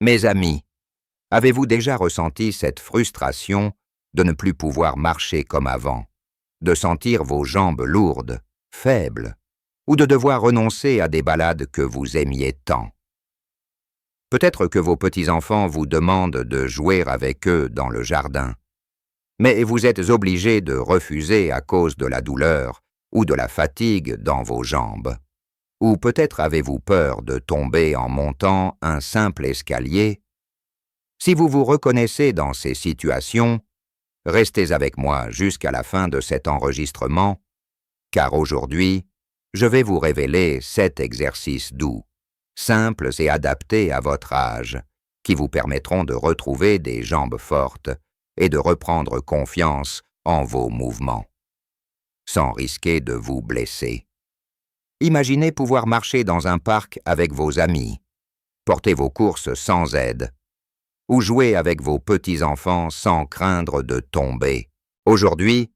Mes amis, avez-vous déjà ressenti cette frustration de ne plus pouvoir marcher comme avant, de sentir vos jambes lourdes, faibles, ou de devoir renoncer à des balades que vous aimiez tant? Peut-être que vos petits-enfants vous demandent de jouer avec eux dans le jardin, mais vous êtes obligé de refuser à cause de la douleur ou de la fatigue dans vos jambes. Ou peut-être avez-vous peur de tomber en montant un simple escalier. Si vous vous reconnaissez dans ces situations, restez avec moi jusqu'à la fin de cet enregistrement, car aujourd'hui, je vais vous révéler 7 exercices doux, simples et adaptés à votre âge, qui vous permettront de retrouver des jambes fortes et de reprendre confiance en vos mouvements, sans risquer de vous blesser. Imaginez pouvoir marcher dans un parc avec vos amis, porter vos courses sans aide, ou jouer avec vos petits-enfants sans craindre de tomber. Aujourd'hui,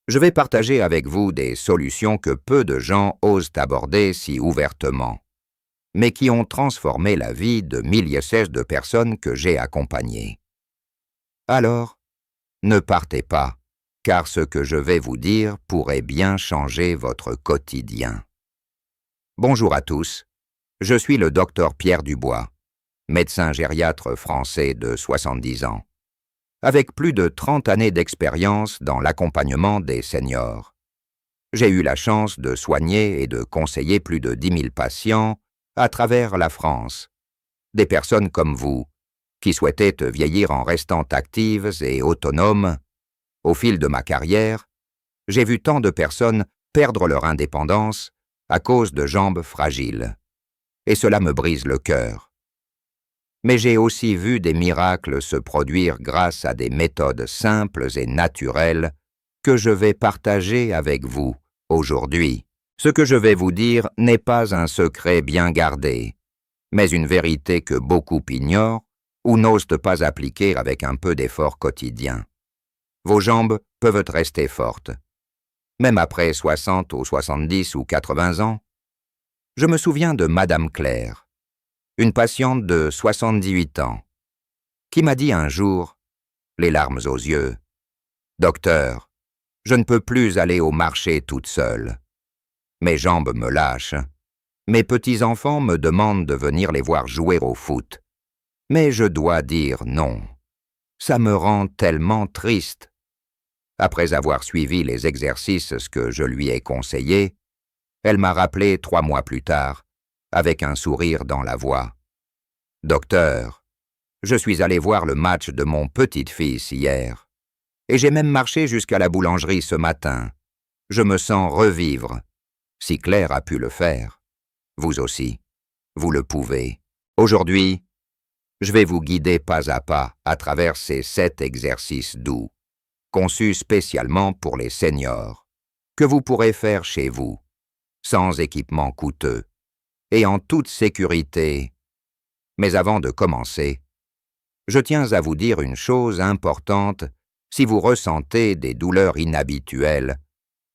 je vais partager avec vous des solutions que peu de gens osent aborder si ouvertement, mais qui ont transformé la vie de milliers de personnes que j'ai accompagnées. Alors, ne partez pas, car ce que je vais vous dire pourrait bien changer votre quotidien. Bonjour à tous, je suis le docteur Pierre Dubois, médecin gériatre français de 70 ans, avec plus de 30 années d'expérience dans l'accompagnement des seniors. J'ai eu la chance de soigner et de conseiller plus de 10 000 patients à travers la France, des personnes comme vous, qui souhaitaient vieillir en restant actives et autonomes. Au fil de ma carrière, j'ai vu tant de personnes perdre leur indépendance à cause de jambes fragiles. Et cela me brise le cœur. Mais j'ai aussi vu des miracles se produire grâce à des méthodes simples et naturelles que je vais partager avec vous aujourd'hui. Ce que je vais vous dire n'est pas un secret bien gardé, mais une vérité que beaucoup ignorent ou n'osent pas appliquer avec un peu d'effort quotidien. Vos jambes peuvent rester fortes, même après 60 ou 70 ou 80 ans. Je me souviens de Madame Claire, une patiente de 78 ans, qui m'a dit un jour, les larmes aux yeux, « Docteur, je ne peux plus aller au marché toute seule. Mes jambes me lâchent. Mes petits-enfants me demandent de venir les voir jouer au foot. Mais je dois dire non. Ça me rend tellement triste. » Après avoir suivi les exercices que je lui ai conseillés, elle m'a rappelé 3 mois plus tard, avec un sourire dans la voix. « Docteur, je suis allé voir le match de mon petit-fils hier, et j'ai même marché jusqu'à la boulangerie ce matin. Je me sens revivre. Si Claire a pu le faire, vous aussi, vous le pouvez. Aujourd'hui, je vais vous guider pas à pas à travers ces 7 exercices doux, conçus spécialement pour les seniors, que vous pourrez faire chez vous, sans équipement coûteux, et en toute sécurité. Mais avant de commencer, je tiens à vous dire une chose importante si vous ressentez des douleurs inhabituelles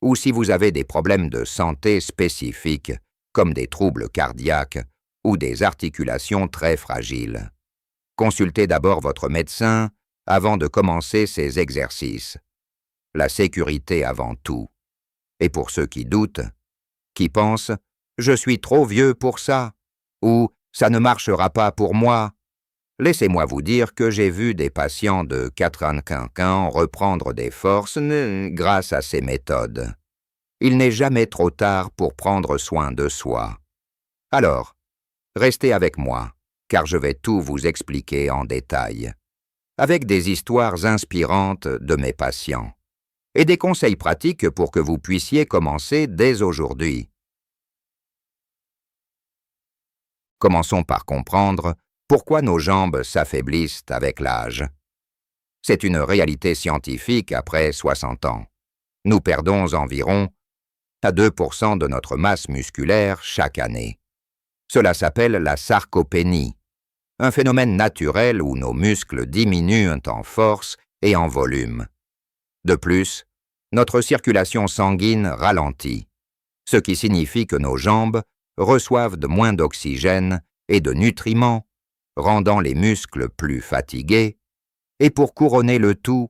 ou si vous avez des problèmes de santé spécifiques, comme des troubles cardiaques ou des articulations très fragiles. Consultez d'abord votre médecin avant de commencer ces exercices. La sécurité avant tout. Et pour ceux qui doutent, qui pensent « je suis trop vieux pour ça » ou « ça ne marchera pas pour moi », laissez-moi vous dire que j'ai vu des patients de 85 ans reprendre des forces grâce à ces méthodes. Il n'est jamais trop tard pour prendre soin de soi. Alors, restez avec moi, car je vais tout vous expliquer en détail, avec des histoires inspirantes de mes patients, et des conseils pratiques pour que vous puissiez commencer dès aujourd'hui. Commençons par comprendre pourquoi nos jambes s'affaiblissent avec l'âge. C'est une réalité scientifique après 60 ans. Nous perdons environ à 2% de notre masse musculaire chaque année. Cela s'appelle la sarcopénie, un phénomène naturel où nos muscles diminuent en force et en volume. De plus, notre circulation sanguine ralentit, ce qui signifie que nos jambes reçoivent de moins d'oxygène et de nutriments rendant les muscles plus fatigués, et pour couronner le tout,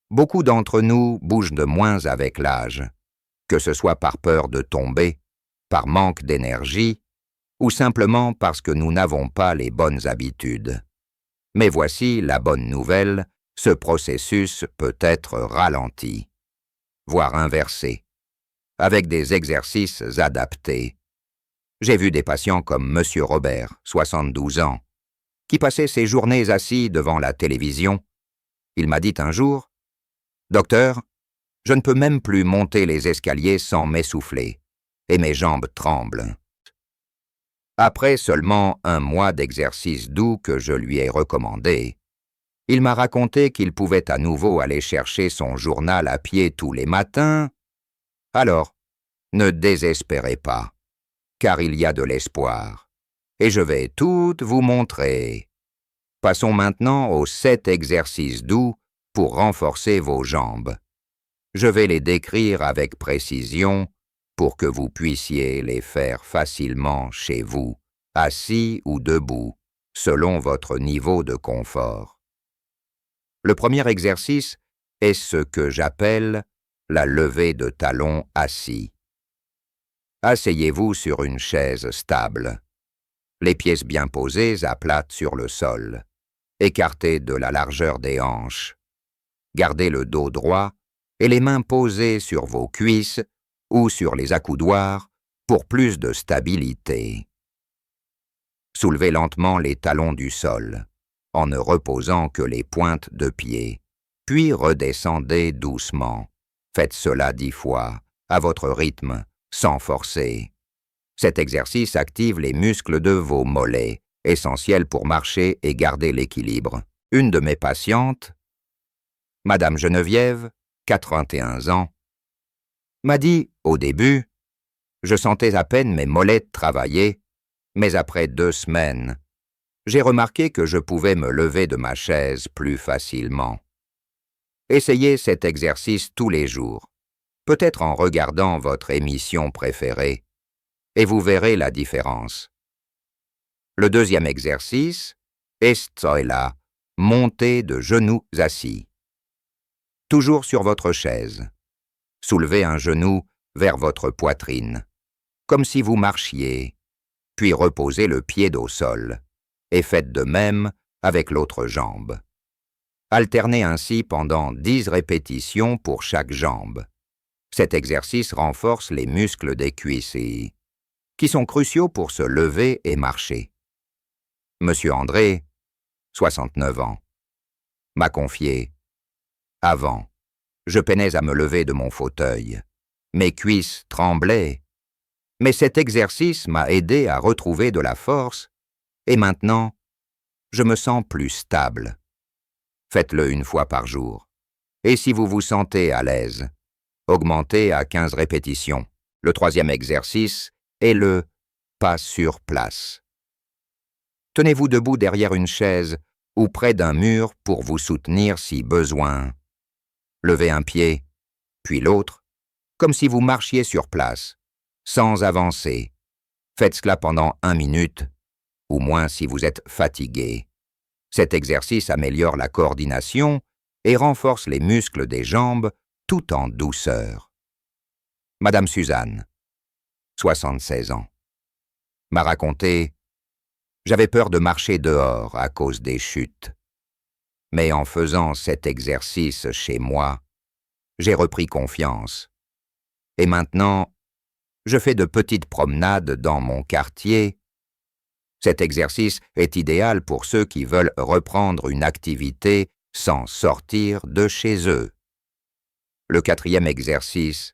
beaucoup d'entre nous bougent de moins avec l'âge, que ce soit par peur de tomber, par manque d'énergie, ou simplement parce que nous n'avons pas les bonnes habitudes. Mais voici la bonne nouvelle, ce processus peut être ralenti, voire inversé, avec des exercices adaptés. J'ai vu des patients comme Monsieur Robert, 72 ans, qui passait ses journées assis devant la télévision. Il m'a dit un jour, « Docteur, je ne peux même plus monter les escaliers sans m'essouffler, et mes jambes tremblent. » Après seulement 1 mois d'exercice doux que je lui ai recommandé, il m'a raconté qu'il pouvait à nouveau aller chercher son journal à pied tous les matins. Alors, ne désespérez pas, car il y a de l'espoir, et je vais tout vous montrer. Passons maintenant aux 7 exercices doux pour renforcer vos jambes. Je vais les décrire avec précision pour que vous puissiez les faire facilement chez vous, assis ou debout, selon votre niveau de confort. Le premier exercice est ce que j'appelle la levée de talons assis. Asseyez-vous sur une chaise stable, les pieds bien posés à plat sur le sol, écartés de la largeur des hanches. Gardez le dos droit et les mains posées sur vos cuisses ou sur les accoudoirs pour plus de stabilité. Soulevez lentement les talons du sol, en ne reposant que les pointes de pied, puis redescendez doucement. Faites cela 10 fois, à votre rythme, sans forcer. Cet exercice active les muscles de vos mollets, essentiels pour marcher et garder l'équilibre. Une de mes patientes, Madame Geneviève, 81 ans, m'a dit, au début, je sentais à peine mes mollets travailler, mais après 2 semaines, j'ai remarqué que je pouvais me lever de ma chaise plus facilement. Essayez cet exercice tous les jours, peut-être en regardant votre émission préférée, et vous verrez la différence. Le deuxième exercice est celui-là, montée de genoux assis. Toujours sur votre chaise. Soulevez un genou vers votre poitrine, comme si vous marchiez, puis reposez le pied au sol, et faites de même avec l'autre jambe. Alternez ainsi pendant 10 répétitions pour chaque jambe. Cet exercice renforce les muscles des cuisses, qui sont cruciaux pour se lever et marcher. Monsieur André, 69 ans, m'a confié « Avant, je peinais à me lever de mon fauteuil. Mes cuisses tremblaient. Mais cet exercice m'a aidé à retrouver de la force et maintenant, je me sens plus stable. Faites-le 1 fois par jour. Et si vous vous sentez à l'aise, augmentez à 15 répétitions. Le troisième exercice est le pas sur place. Tenez-vous debout derrière une chaise ou près d'un mur pour vous soutenir si besoin. Levez un pied, puis l'autre, comme si vous marchiez sur place, sans avancer. Faites cela pendant 1 minute, ou moins si vous êtes fatigué. Cet exercice améliore la coordination et renforce les muscles des jambes tout en douceur. Madame Suzanne, 76 ans, m'a raconté « J'avais peur de marcher dehors à cause des chutes. Mais en faisant cet exercice chez moi, j'ai repris confiance. Et maintenant, je fais de petites promenades dans mon quartier. Cet exercice est idéal pour ceux qui veulent reprendre une activité sans sortir de chez eux. » Le quatrième exercice,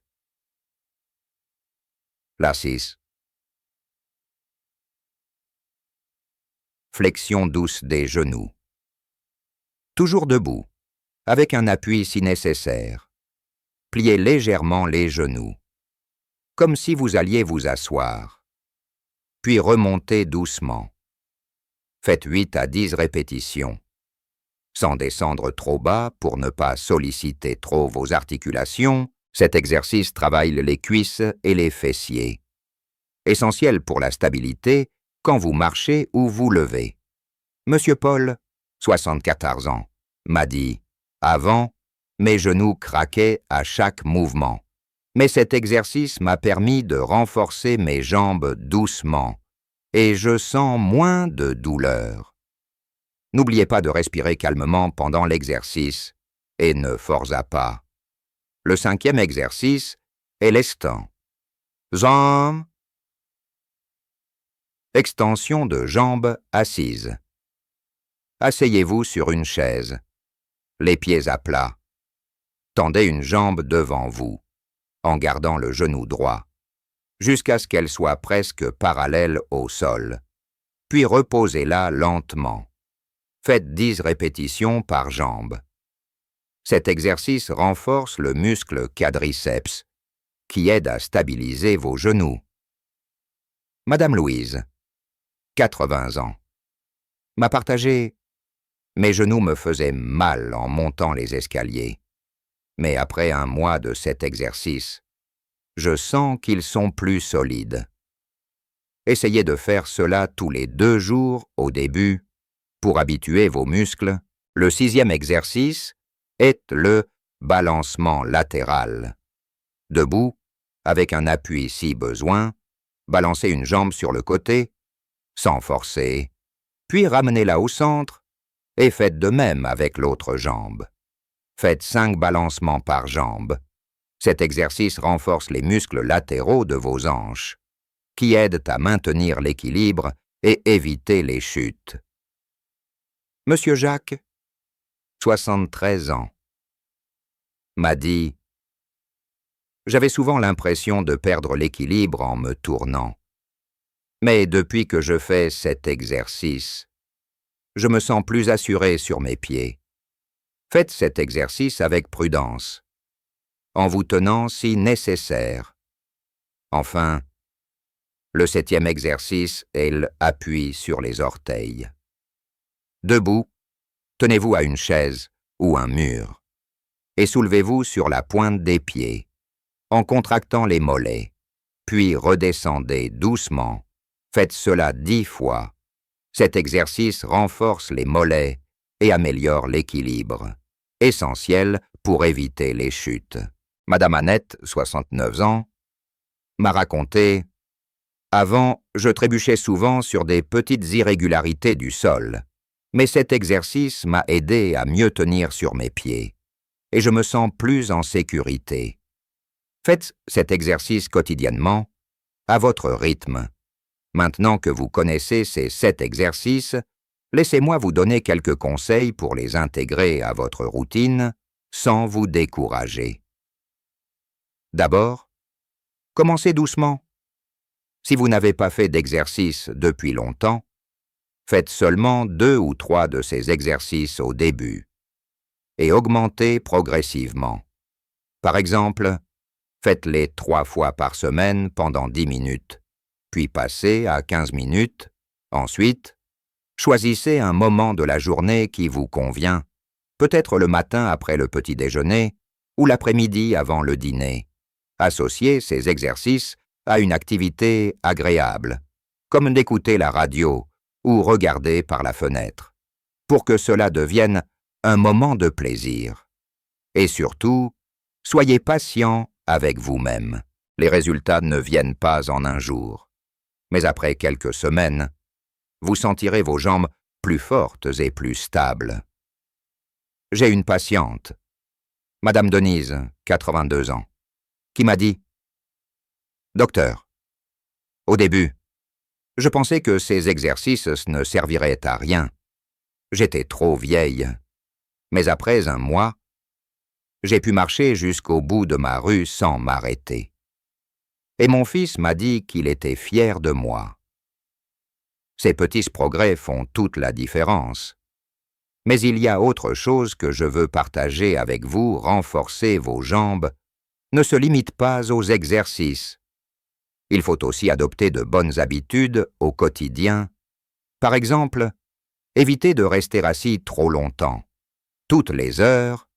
la 6. Flexion douce des genoux. Toujours debout, avec un appui si nécessaire. Pliez légèrement les genoux, comme si vous alliez vous asseoir. Puis remontez doucement. Faites 8 à 10 répétitions, sans descendre trop bas pour ne pas solliciter trop vos articulations. Cet exercice travaille les cuisses et les fessiers, essentiel pour la stabilité quand vous marchez ou vous levez. Monsieur Paul, 74 ans, m'a dit « Avant, mes genoux craquaient à chaque mouvement. Mais cet exercice m'a permis de renforcer mes jambes doucement et je sens moins de douleur. » N'oubliez pas de respirer calmement pendant l'exercice et ne forza pas. Le 5e exercice est l'estant. Jambes. Extension de jambes assises. Asseyez-vous sur une chaise, les pieds à plat. Tendez une jambe devant vous, en gardant le genou droit, jusqu'à ce qu'elle soit presque parallèle au sol. Puis reposez-la lentement. Faites 10 répétitions par jambe. Cet exercice renforce le muscle quadriceps, qui aide à stabiliser vos genoux. Madame Louise, 80 ans, m'a partagé « Mes genoux me faisaient mal en montant les escaliers. Mais après un mois de cet exercice, je sens qu'ils sont plus solides. Essayez de faire cela tous les 2 jours au début pour habituer vos muscles. Le 6e exercice est le balancement latéral. Debout, avec un appui si besoin, balancez une jambe sur le côté, sans forcer, puis ramenez-la au centre et faites de même avec l'autre jambe. Faites 5 balancements par jambe. Cet exercice renforce les muscles latéraux de vos hanches, qui aident à maintenir l'équilibre et éviter les chutes. Monsieur Jacques, 73 ans, m'a dit « J'avais souvent l'impression de perdre l'équilibre en me tournant. Mais depuis que je fais cet exercice, je me sens plus assuré sur mes pieds. Faites cet exercice avec prudence, en vous tenant si nécessaire. Enfin, le 7e exercice est l'appui sur les orteils. Debout, tenez-vous à une chaise ou un mur et soulevez-vous sur la pointe des pieds, en contractant les mollets, puis redescendez doucement. Faites cela 10 fois. Cet exercice renforce les mollets et améliore l'équilibre, essentiel pour éviter les chutes. Madame Annette, 69 ans, m'a raconté « Avant, je trébuchais souvent sur des petites irrégularités du sol, mais cet exercice m'a aidé à mieux tenir sur mes pieds, et je me sens plus en sécurité. » Faites cet exercice quotidiennement, à votre rythme. Maintenant que vous connaissez ces 7 exercices, laissez-moi vous donner quelques conseils pour les intégrer à votre routine sans vous décourager. D'abord, commencez doucement. Si vous n'avez pas fait d'exercice depuis longtemps, faites seulement 2 ou 3 de ces exercices au début et augmentez progressivement. Par exemple, faites-les 3 fois par semaine pendant 10 minutes. Puis passez à 15 minutes. Ensuite, choisissez un moment de la journée qui vous convient, peut-être le matin après le petit déjeuner ou l'après-midi avant le dîner. Associez ces exercices à une activité agréable, comme d'écouter la radio ou regarder par la fenêtre, pour que cela devienne un moment de plaisir. Et surtout, soyez patient avec vous-même. Les résultats ne viennent pas en un jour. Mais après quelques semaines, vous sentirez vos jambes plus fortes et plus stables. J'ai une patiente, Madame Denise, 82 ans, qui m'a dit « Docteur, au début, je pensais que ces exercices ne serviraient à rien. J'étais trop vieille. Mais après un mois, j'ai pu marcher jusqu'au bout de ma rue sans m'arrêter. Et mon fils m'a dit qu'il était fier de moi. Ces petits progrès font toute la différence. Mais il y a autre chose que je veux partager avec vous. Renforcer vos jambes ne se limite pas aux exercices. Il faut aussi adopter de bonnes habitudes au quotidien. Par exemple, évitez de rester assis trop longtemps. Toutes les heures,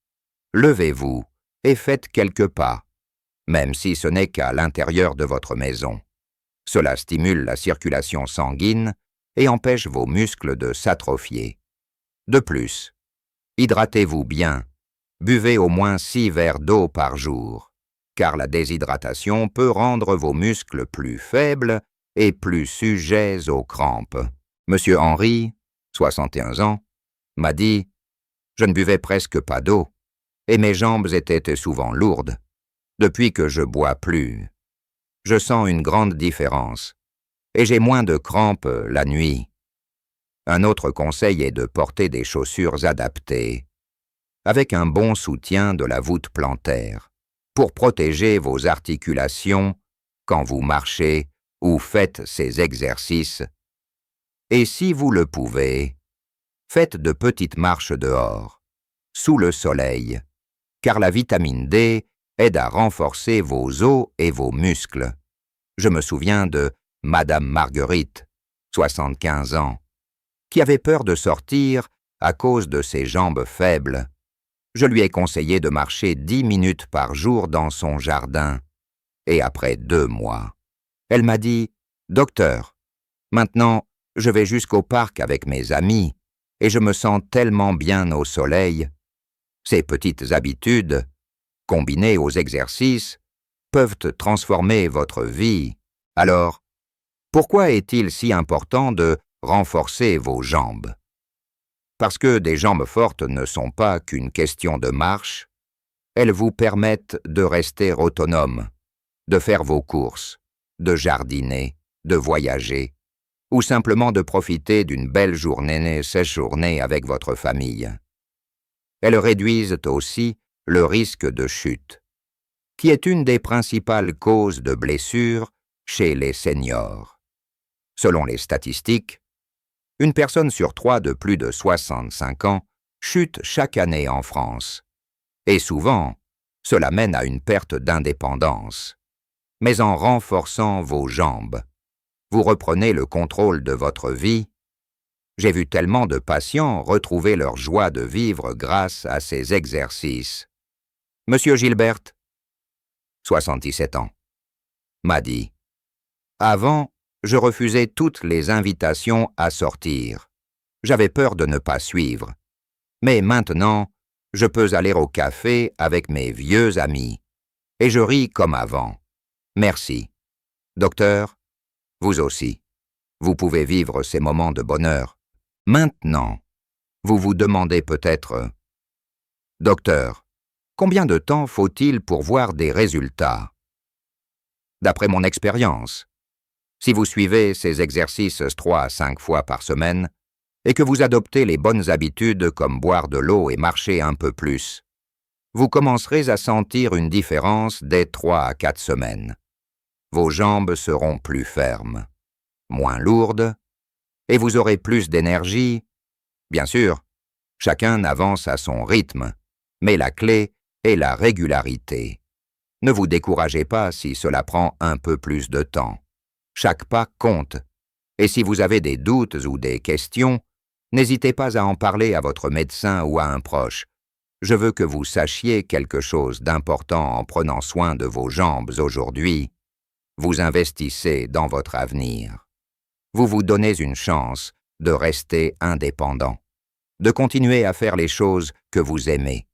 levez-vous et faites quelques pas, même si ce n'est qu'à l'intérieur de votre maison. Cela stimule la circulation sanguine et empêche vos muscles de s'atrophier. De plus, hydratez-vous bien, buvez au moins 6 verres d'eau par jour, car la déshydratation peut rendre vos muscles plus faibles et plus sujets aux crampes. Monsieur Henry, 61 ans, m'a dit « Je ne buvais presque pas d'eau, et mes jambes étaient souvent lourdes. Depuis que je bois plus, je sens une grande différence, et j'ai moins de crampes la nuit. » Un autre conseil est de porter des chaussures adaptées, avec un bon soutien de la voûte plantaire, pour protéger vos articulations quand vous marchez ou faites ces exercices. Et si vous le pouvez, faites de petites marches dehors, sous le soleil, car la vitamine D aide à renforcer vos os et vos muscles. Je me souviens de Madame Marguerite, 75 ans, qui avait peur de sortir à cause de ses jambes faibles. Je lui ai conseillé de marcher 10 minutes par jour dans son jardin. Et après 2 mois, elle m'a dit « Docteur, maintenant je vais jusqu'au parc avec mes amis et je me sens tellement bien au soleil. » Ces petites habitudes, combinées aux exercices, peuvent transformer votre vie. Alors, pourquoi est-il si important de renforcer vos jambes? Parce que des jambes fortes ne sont pas qu'une question de marche, elles vous permettent de rester autonome, de faire vos courses, de jardiner, de voyager, ou simplement de profiter d'une belle séjournée avec votre famille. Elles réduisent aussi le risque de chute, qui est une des principales causes de blessures chez les seniors. Selon les statistiques, une personne sur 3 de plus de 65 ans chute chaque année en France. Et souvent, cela mène à une perte d'indépendance. Mais en renforçant vos jambes, vous reprenez le contrôle de votre vie. J'ai vu tellement de patients retrouver leur joie de vivre grâce à ces exercices. Monsieur Gilbert, 77 ans, m'a dit « Avant, je refusais toutes les invitations à sortir. J'avais peur de ne pas suivre. Mais maintenant, je peux aller au café avec mes vieux amis. Et je ris comme avant. Merci. Docteur, vous aussi. Vous pouvez vivre ces moments de bonheur. Maintenant, vous vous demandez peut-être « Docteur, combien de temps faut-il pour voir des résultats ?» D'après mon expérience, si vous suivez ces exercices 3 à 5 fois par semaine et que vous adoptez les bonnes habitudes comme boire de l'eau et marcher un peu plus, vous commencerez à sentir une différence dès 3 à 4 semaines. Vos jambes seront plus fermes, moins lourdes, et vous aurez plus d'énergie. Bien sûr, chacun avance à son rythme, mais la clé est la régularité. Ne vous découragez pas si cela prend un peu plus de temps. Chaque pas compte, et si vous avez des doutes ou des questions, n'hésitez pas à en parler à votre médecin ou à un proche. Je veux que vous sachiez quelque chose d'important en prenant soin de vos jambes aujourd'hui. Vous investissez dans votre avenir. Vous vous donnez une chance de rester indépendant, de continuer à faire les choses que vous aimez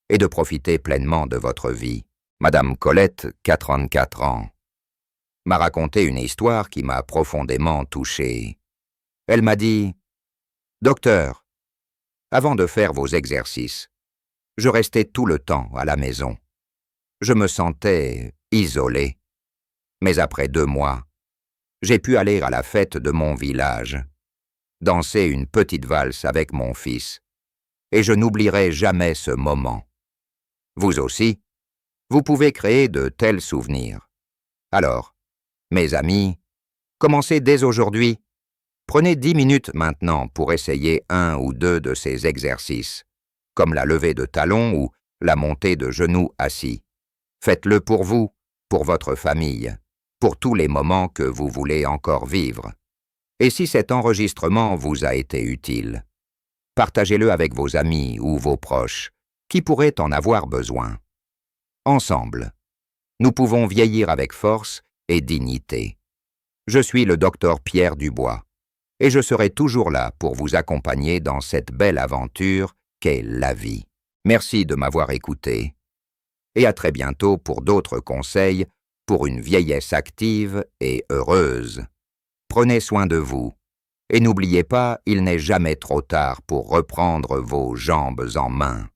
et de profiter pleinement de votre vie. Madame Colette, 84 ans, m'a raconté une histoire qui m'a profondément touché. Elle m'a dit « Docteur, avant de faire vos exercices, je restais tout le temps à la maison. Je me sentais isolé. Mais après 2 mois, j'ai pu aller à la fête de mon village, danser une petite valse avec mon fils, et je n'oublierai jamais ce moment. Vous aussi, vous pouvez créer de tels souvenirs. Alors, mes amis, commencez dès aujourd'hui. Prenez 10 minutes maintenant pour essayer 1 ou 2 de ces exercices, comme la levée de talons ou la montée de genoux assis. Faites-le pour vous, pour votre famille, pour tous les moments que vous voulez encore vivre. Et si cet enregistrement vous a été utile, partagez-le avec vos amis ou vos proches, qui pourraient en avoir besoin. Ensemble, nous pouvons vieillir avec force et dignité. Je suis le docteur Pierre Dubois. et je serai toujours là pour vous accompagner dans cette belle aventure qu'est la vie. Merci de m'avoir écouté, et à très bientôt pour d'autres conseils pour une vieillesse active et heureuse. Prenez soin de vous, et n'oubliez pas, il n'est jamais trop tard pour reprendre vos jambes en main.